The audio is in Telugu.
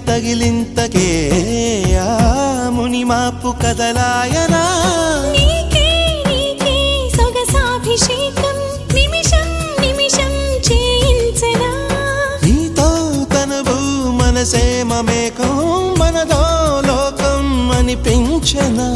తగిలింతకే ఆ ముని మాపు కదలాయనా నీకే నీకే సొగసాభిషేకం నిమిషం నిమిషం చేయించనా నీతో తనువు మనసే మమేకం మనదో లోకం అనిపించనా